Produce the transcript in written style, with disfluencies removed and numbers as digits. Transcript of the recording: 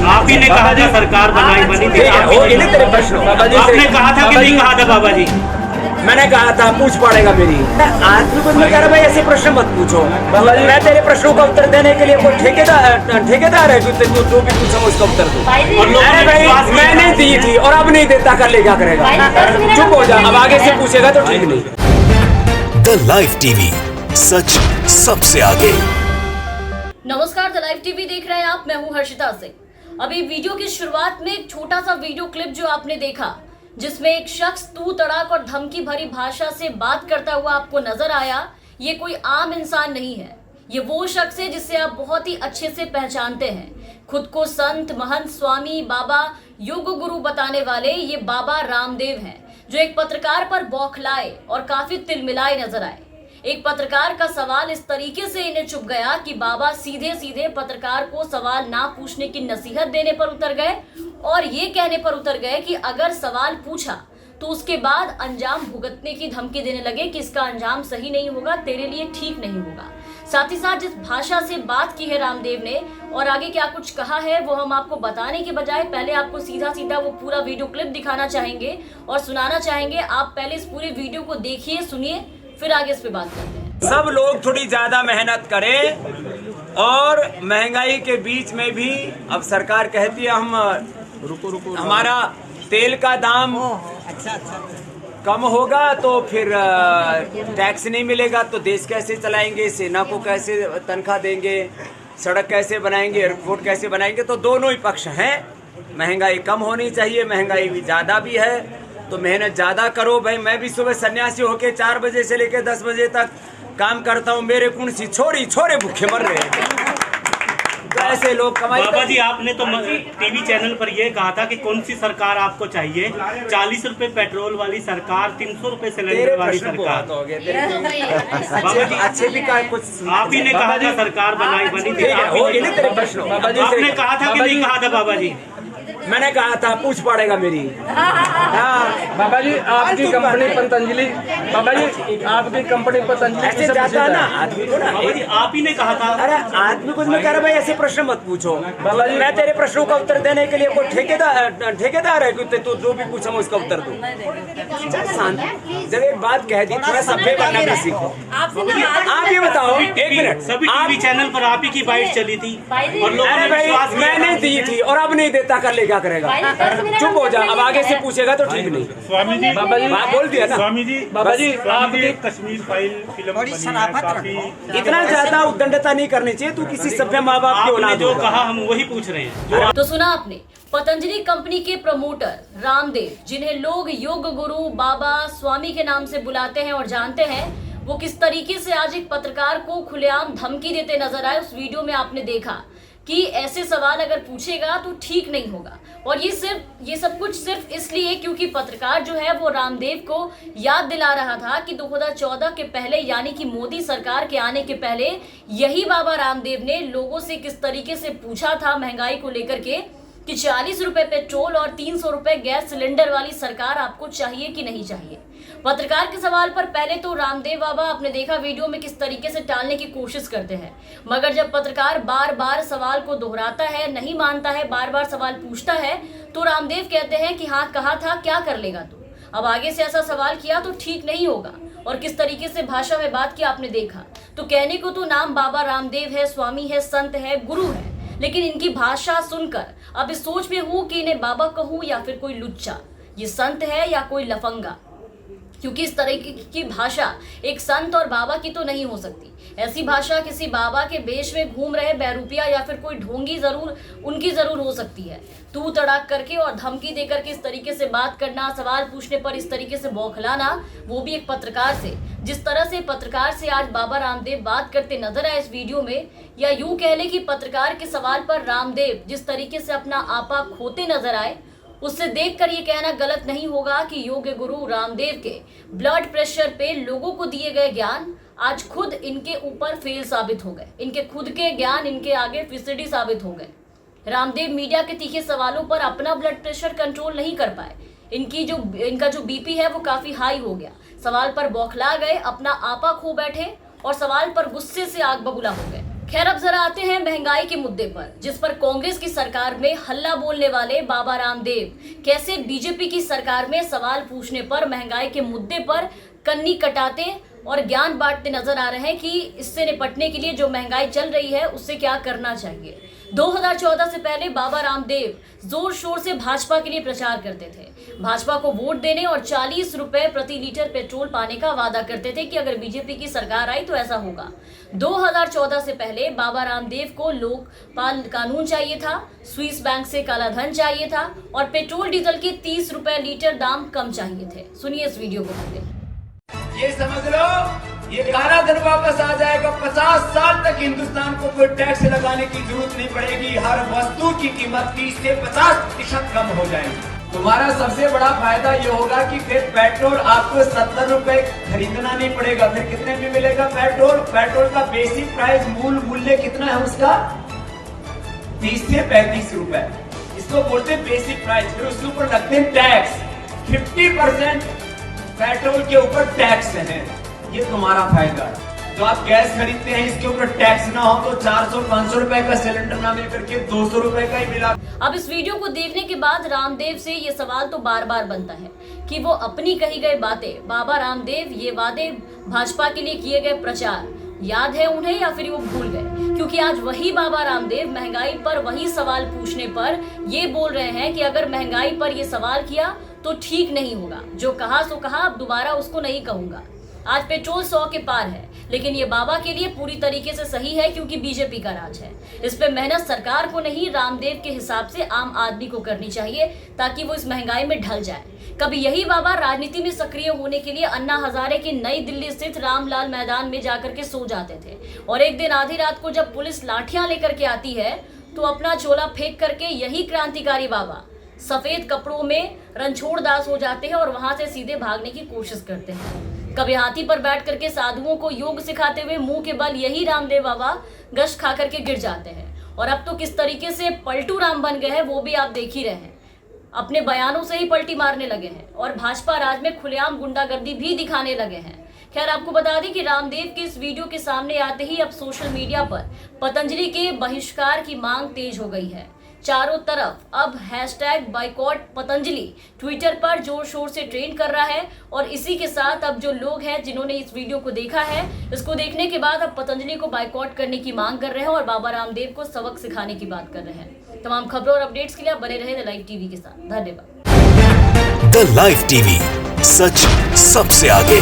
आप ही ने कहा था सरकार बनी थी, तेरे प्रश्न बाबा जी आपने कहा था कि नहीं कहा था बाबा जी? मैंने कहा था पूछ पड़ेगा मेरी आदमी को। मैं कह रहा भाई ऐसे प्रश्न मत पूछो बाबा जी। मैं तेरे प्रश्नों का उत्तर देने के लिए कोई ठेकेदार है तू जो भी पूछो उसका उत्तर दो। अरे भाई मैंने दी थी और अब नहीं देता, कर ले क्या करेगा? चुप हो जा, अब आगे से पूछेगा तो ठीक नहीं। द लाइव टीवी, सच सबसे आगे। नमस्कार, द लाइव टीवी देख रहे हैं आप, मैं हूं हर्षिता सिंह। अभी वीडियो की शुरुआत में एक छोटा सा वीडियो क्लिप जो आपने देखा, जिसमें एक शख्स तू तड़ाक और धमकी भरी भाषा से बात करता हुआ आपको नजर आया, ये कोई आम इंसान नहीं है। ये वो शख्स है जिसे आप बहुत ही अच्छे से पहचानते हैं। खुद को संत, महंत, स्वामी, बाबा, योग गुरु बताने वाले ये बाबा रामदेव हैं, जो एक पत्रकार पर बौखलाए और काफी तिलमिलाए नजर आए। एक पत्रकार का सवाल इस तरीके से इन्हें चुभ गया कि बाबा सीधे सीधे पत्रकार को सवाल ना पूछने की नसीहत देने पर उतर गए और ये कहने पर उतर गए कि अगर सवाल पूछा तो उसके बाद अंजाम भुगतने की धमकी देने लगे कि इसका अंजाम सही नहीं होगा, तेरे लिए ठीक नहीं होगा। साथ ही साथ जिस भाषा से बात की है रामदेव ने और आगे क्या कुछ कहा है वो हम आपको बताने के बजाय पहले आपको सीधा सीधा वो पूरा वीडियो क्लिप दिखाना चाहेंगे और सुनाना चाहेंगे। आप पहले इस पूरे वीडियो को देखिए, सुनिए, फिर आगे इस पे बात करते हैं। सब लोग थोड़ी ज्यादा मेहनत करें और महंगाई के बीच में भी अब सरकार कहती है हम रुको हमारा तेल का दाम कम होगा तो फिर टैक्स नहीं मिलेगा तो देश कैसे चलाएंगे, सेना को कैसे तनख्वाह देंगे, सड़क कैसे बनाएंगे, एयरपोर्ट कैसे बनाएंगे। तो दोनों ही पक्ष हैं। महंगाई कम होनी चाहिए, महंगाई भी ज़्यादा भी है, तो मेहनत ज़्यादा करो भाई। मैं भी सुबह सन्यासी होके 4 बजे से लेकर 10 बजे तक काम करता हूँ। मेरे कौन सी छोरे भूखे मर रहे हैं, तो ऐसे लोग कमाई। बाबा जी आपने तो टीवी चैनल पर यह कहा था कि कौन सी सरकार आपको चाहिए? 40 रुपए पेट्रोल वाली सरकार, 300 रुपए सिलेंडर वाली सरकार। बाबा जी अच्छे भी का कुछ आप ही ने कहा था सरकार बनी थी, तेरे प्रश्न बाबा जी। आपने कहा था कि नहीं कहा था बाबा जी? मैंने कहा था पूछ पड़ेगा मेरी। हाँ बाबा जी आपकी कंपनी पतंजलि, बाबा जी आपकी कंपनी पतंजलि ऐसे जाता है ना आदमी को ना। बाबा जी आप ही ने कहा था। अरे आदमी को मैं कह रहा भाई ऐसे प्रश्न मत पूछो बाबा जी। मैं तेरे प्रश्नों का उत्तर देने के लिए कोई ठेकेदार है तू जो भी पूछा मैं उसका उत्तर दूं। जब एक बात कह दी थोड़ा सभ्य बनना भी सीखो। आप ये बताओ, एक मिनट, सभी टीवी चैनल पर आप ही की बाइट चली थी और लोगों अरे ने भाई विश्वास किया था। मैंने दी थी और अब नहीं देता, कर ले क्या करेगा? चुप हो जा, अब आगे से पूछेगा तो ठीक नहीं। स्वामी जी बाबा जी बोल दिया ना। स्वामी जी बाबा जी आपकी कश्मीर फाइल फिल्म बनी है, काफी इतना ज्यादा उद्दंडता नहीं करनी चाहिए। तू किसी सभ्य माँ बाप की आपने औलाद जो हो। कहा हम वही पूछ रहे हैं। तो सुना आपने, पतंजलि कंपनी के प्रमोटर रामदेव, जिन्हें लोग योग गुरु, बाबा, स्वामी के नाम से बुलाते हैं और जानते हैं, वो किस तरीके से आज एक पत्रकार को खुलेआम धमकी देते नजर आए। उस वीडियो में आपने देखा कि ऐसे सवाल अगर पूछेगा तो ठीक नहीं होगा। और ये सब कुछ सिर्फ इसलिए क्योंकि पत्रकार जो है वो रामदेव को याद दिला रहा था कि 2014 के पहले, यानी कि मोदी सरकार के आने के पहले, यही बाबा रामदेव ने लोगों से किस तरीके से पूछा था महंगाई को लेकर के कि 40 रुपए पेट्रोल और 300 रुपए गैस सिलेंडर वाली सरकार आपको चाहिए कि नहीं चाहिए। पत्रकार के सवाल पर पहले तो रामदेव बाबा, आपने देखा वीडियो में किस तरीके से टालने की कोशिश करते हैं, मगर जब पत्रकार बार बार सवाल को दोहराता है, नहीं मानता है, बार बार सवाल पूछता है, तो रामदेव कहते हैं कि हाँ कहा था, क्या कर लेगा तू? अब आगे से ऐसा सवाल किया तो ठीक नहीं होगा। और किस तरीके से भाषा में बात की आपने देखा। तो कहने को तो नाम बाबा रामदेव है, स्वामी है, संत है, गुरु है, लेकिन इनकी भाषा सुनकर अब इस सोच में हूं कि इन्हें बाबा कहूं या फिर कोई लुच्चा, ये संत है या कोई लफंगा, क्योंकि इस तरह की भाषा एक संत और बाबा की तो नहीं हो सकती। ऐसी भाषा किसी बाबा के बेश में घूम रहे बहरूपिया या फिर कोई ढोंगी उनकी जरूर हो सकती है। तू तड़ाक करके और धमकी देकर के इस तरीके से बात करना, सवाल पूछने पर इस तरीके से बौखलाना, वो भी एक पत्रकार से। जिस तरह से पत्रकार से आज बाबा रामदेव बात करते नजर आए इस वीडियो में, या यूं कह ले कि पत्रकार के सवाल पर रामदेव जिस तरीके से अपना आपा खोते नजर आए, उससे देखकर ये कहना गलत नहीं होगा कि योग गुरु रामदेव के ब्लड प्रेशर पे लोगों को दिए गए ज्ञान आज खुद इनके ऊपर फेल साबित हो गए। इनके खुद के ज्ञान इनके आगे फिसडी साबित हो गए। रामदेव मीडिया के तीखे सवालों पर अपना ब्लड प्रेशर कंट्रोल नहीं कर पाए। इनका जो बीपी है वो काफी हाई हो गया। सवाल पर बौखला गए, अपना आपा खो बैठे और सवाल पर गुस्से से आग बबूला हो गए। खैर अब जरा आते हैं महंगाई के मुद्दे पर, जिस पर कांग्रेस की सरकार में हल्ला बोलने वाले बाबा रामदेव कैसे बीजेपी की सरकार में सवाल पूछने पर महंगाई के मुद्दे पर कन्नी कटाते और ज्ञान बांटते नजर आ रहे हैं कि इससे निपटने के लिए जो महंगाई चल रही है उससे क्या करना चाहिए। 2014 से पहले बाबा रामदेव जोर शोर से भाजपा के लिए प्रचार करते थे, भाजपा को वोट देने और 40 रुपए प्रति लीटर पेट्रोल पाने का वादा करते थे कि अगर बीजेपी की सरकार आई तो ऐसा होगा। 2014 से पहले बाबा रामदेव को लोकपाल कानून चाहिए था, स्विस बैंक से काला धन चाहिए था और पेट्रोल डीजल के 30 रुपए लीटर दाम कम चाहिए थे। सुनिए इस वीडियो को पहले। ये समझ लो, ये काला धन वापस आ जाएगा। 50 साल तक हिंदुस्तान को कोई टैक्स लगाने की जरूरत नहीं पड़ेगी। हर वस्तु की कीमत 30 से 50% कम हो जाएगी। तुम्हारा सबसे बड़ा फायदा ये होगा कि फिर पेट्रोल आपको 70 रुपए खरीदना नहीं पड़ेगा। फिर कितने में मिलेगा पेट्रोल? पेट्रोल का बेसिक प्राइस मूल मूल्य कितना है उसका? 30 से 35 रुपए। इसको बोलते हैं बेसिक प्राइस। फिर उसके ऊपर लगते हैं टैक्स। 50% पेट्रोल के ऊपर टैक्स है। ये तुम्हारा फायदा है। जो आप गैस खरीदते हैं इसके ऊपर टैक्स ना हो तो 400-500 रुपए का सिलेंडर ना मिल करके 200 रुपए का ही मिला। अब इस वीडियो को देखने के बाद रामदेव से ये सवाल तो बार बार बनता है कि वो अपनी कही गई बातें, बाबा रामदेव ये वादे, भाजपा के लिए किए गए प्रचार याद है उन्हें या फिर वो भूल गए? क्योंकि आज वही बाबा रामदेव महंगाई पर वही सवाल पूछने पर ये बोल रहे हैं कि अगर महंगाई पर ये सवाल किया तो ठीक नहीं होगा। जो कहा सो कहा, अब दोबारा उसको नहीं कहूंगा। आज पेट्रोल 100 के पार है, लेकिन ये बाबा के लिए पूरी तरीके से सही है क्योंकि बीजेपी का राज है। इस पे मेहनत सरकार को नहीं, रामदेव के हिसाब से आम आदमी को करनी चाहिए ताकि वो इस महंगाई में ढल जाए। कभी यही बाबा राजनीति में सक्रिय होने के लिए अन्ना हजारे की नई दिल्ली स्थित रामलाल मैदान में जाकर के सो जाते थे और एक दिन आधी रात को जब पुलिस लाठियां लेकर के आती है तो अपना झोला फेंक करके यही क्रांतिकारी बाबा सफेद कपड़ों में रणछोड़ दास हो जाते हैं और वहां से सीधे भागने की कोशिश करते हैं। कभी हाथी पर बैठ करके साधुओं को योग सिखाते हुए मुंह के बल यही रामदेव बाबा गश्त खा करके गिर जाते हैं और अब तो किस तरीके से पलटू राम बन गए हैं वो भी आप देख ही रहे हैं। अपने बयानों से ही पलटी मारने लगे हैं और भाजपा राज में खुलेआम गुंडागर्दी भी दिखाने लगे हैं। खैर आपको बता दें कि रामदेव के इस वीडियो के सामने आते ही अब सोशल मीडिया पर पतंजलि के बहिष्कार की मांग तेज हो गई है। चारों तरफ अब #बाइकॉट पतंजलि ट्विटर पर जोर शोर से ट्रेंड कर रहा है और इसी के साथ अब जो लोग हैं जिन्होंने इस वीडियो को देखा है, इसको देखने के बाद अब पतंजलि को बाइकॉट करने की मांग कर रहे हैं और बाबा रामदेव को सबक सिखाने की बात कर रहे हैं। तमाम खबरों और अपडेट्स के लिए आप बने रहे द लाइव टीवी के साथ। धन्यवाद। द लाइव टीवी, सच सबसे आगे।